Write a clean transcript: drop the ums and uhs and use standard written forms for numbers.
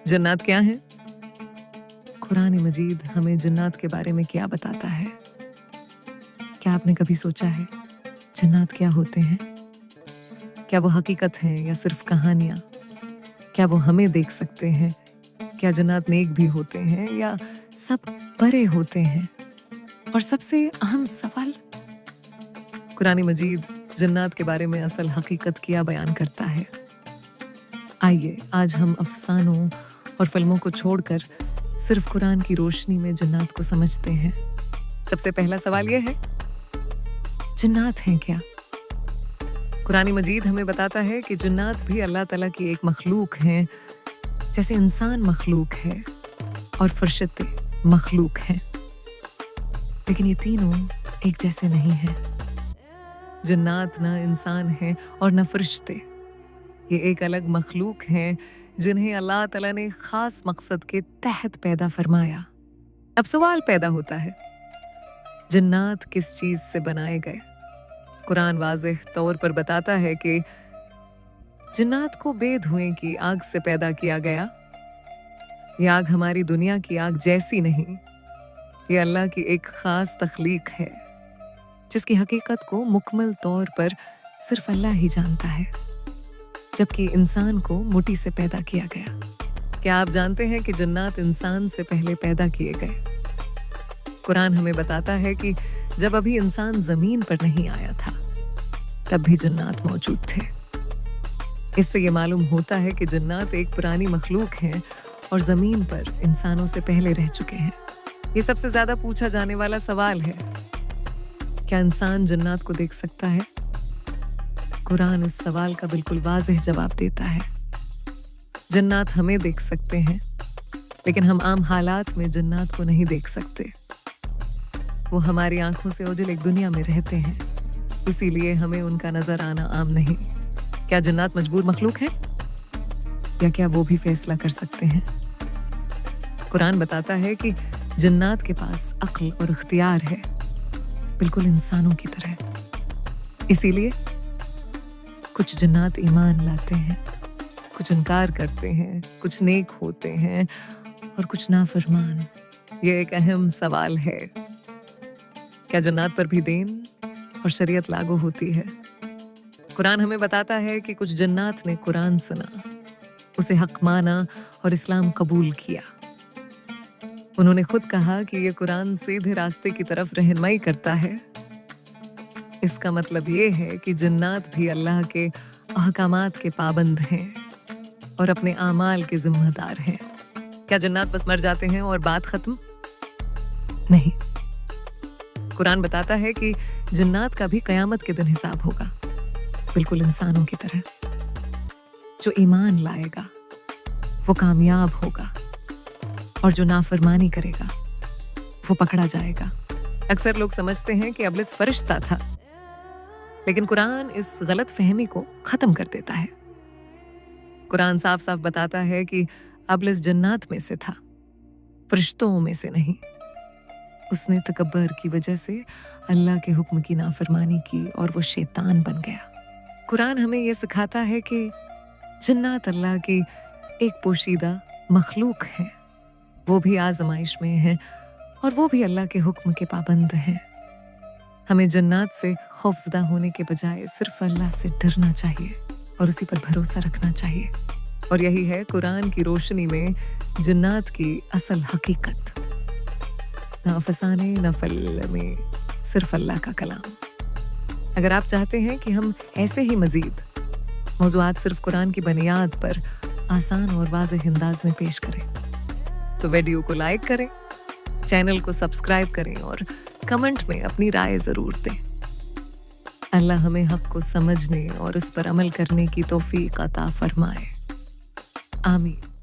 जन्नत क्या है? कुरान मजीद हमें जन्नत के बारे में क्या बताता है? क्या आपने कभी सोचा है जन्नत क्या होते हैं? क्या वो हकीकत है या सिर्फ कहानियां? क्या वो हमें देख सकते हैं? क्या जन्नत नेक भी होते हैं या सब बड़े होते हैं? और सबसे अहम सवाल, कुरान मजीद जन्नत के बारे में असल हकीकत क्या बयान करता है? आइए आज हम अफसानों और फिल्मों को छोड़कर सिर्फ कुरान की रोशनी में जन्नत को समझते हैं। सबसे पहला सवाल यह है, जन्नत हैं क्या? कुरान मजीद हमें बताता है कि जन्नत भी अल्लाह ताला की एक मखलूक हैं, जैसे इंसान मखलूक है और फरिश्ते मखलूक हैं, लेकिन ये तीनों एक जैसे नहीं हैं। जन्नत न इंसान है और न फरिश्ते, ये एक अलग मखलूक हैं जिन्हें अल्लाह ताला ने खास मकसद के तहत पैदा फरमाया। अब सवाल पैदा होता है, जन्नत किस चीज से बनाए गए? कुरान वाज़ेह तौर पर बताता है कि जन्नत को बेधुएं की आग से पैदा किया गया। ये आग हमारी दुनिया की आग जैसी नहीं, ये अल्लाह की एक खास तख्लीक है जिसकी हकीकत को मुकम्मल तौर पर सिर्फ अल्लाह ही जानता है, जबकि इंसान को मिट्टी से पैदा किया गया। क्या आप जानते हैं कि जन्नत इंसान से पहले पैदा किए गए? कुरान हमें बताता है कि जब अभी इंसान जमीन पर नहीं आया था तब भी जन्नत मौजूद थे। इससे ये मालूम होता है कि जन्नत एक पुरानी मखलूक है और जमीन पर इंसानों से पहले रह चुके हैं। ये सबसे ज्यादा पूछा जाने वाला सवाल है, क्या इंसान जन्नत को देख सकता है? कुरान इस सवाल का बिल्कुल वाज़ेह जवाब देता है। जन्नत हमें देख सकते हैं, लेकिन हम आम हालात में जन्नत को नहीं देख सकते। वो हमारी आंखों से ओझल एक दुनिया में रहते हैं, इसीलिए हमें उनका नजर आना आम नहीं। क्या जन्नत मजबूर मखलूक है या क्या वो भी फैसला कर सकते हैं? कुरान बताता है कि जन्नत के पास अक्ल और इख्तियार है, बिल्कुल इंसानों की तरह। इसीलिए कुछ जन्नत ईमान लाते हैं, कुछ इनकार करते हैं, कुछ नेक होते हैं और कुछ नाफरमान। ये एक अहम सवाल है, क्या जन्नत पर भी दीन और शरीयत लागू होती है? कुरान हमें बताता है कि कुछ जन्नत ने कुरान सुना, उसे हक माना और इस्लाम कबूल किया। उन्होंने खुद कहा कि ये कुरान सीधे रास्ते की तरफ रहनुमाई करता है। इसका मतलब ये है कि जन्नत भी अल्लाह के अहकामात के पाबंद हैं और अपने आमाल के जिम्मेदार हैं। क्या जन्नत बस मर जाते हैं और बात खत्म? नहीं, कुरान बताता है कि जन्नत का भी कयामत के दिन हिसाब होगा, बिल्कुल इंसानों की तरह। जो ईमान लाएगा वो कामयाब होगा और जो नाफरमानी करेगा वो पकड़ा जाएगा। अक्सर लोग समझते हैं कि इब्लिस फरिश्ता था, लेकिन कुरान इस गलत फहमी को खत्म कर देता है। कुरान साफ साफ बताता है कि इब्लिस जन्नत में से था, फरिश्तों में से नहीं। उसने तकब्बर की वजह से अल्लाह के हुक्म की नाफरमानी की और वो शैतान बन गया। कुरान हमें यह सिखाता है कि जन्नत अल्लाह की एक पोशीदा मखलूक है, वो भी आजमाइश में है और वो भी अल्लाह के हुक्म के पाबंद हैं। हमें जन्नत से खौफजदा होने के बजाय सिर्फ अल्लाह से डरना चाहिए और उसी पर भरोसा रखना चाहिए। और यही है कुरान की रोशनी में जन्नत की असल हकीकत। न अफसाने न फिल्में, सिर्फ अल्लाह का कलाम। अगर आप चाहते हैं कि हम ऐसे ही मजीद मौज़ूआत सिर्फ कुरान की बुनियाद पर आसान और वाज़ेह अंदाज में पेश करें, तो वीडियो को लाइक करें, चैनल को सब्सक्राइब करें और कमेंट में अपनी राय जरूर दें। अल्लाह हमें हक को समझने और उस पर अमल करने की तौफीक अता फरमाए। आमीन।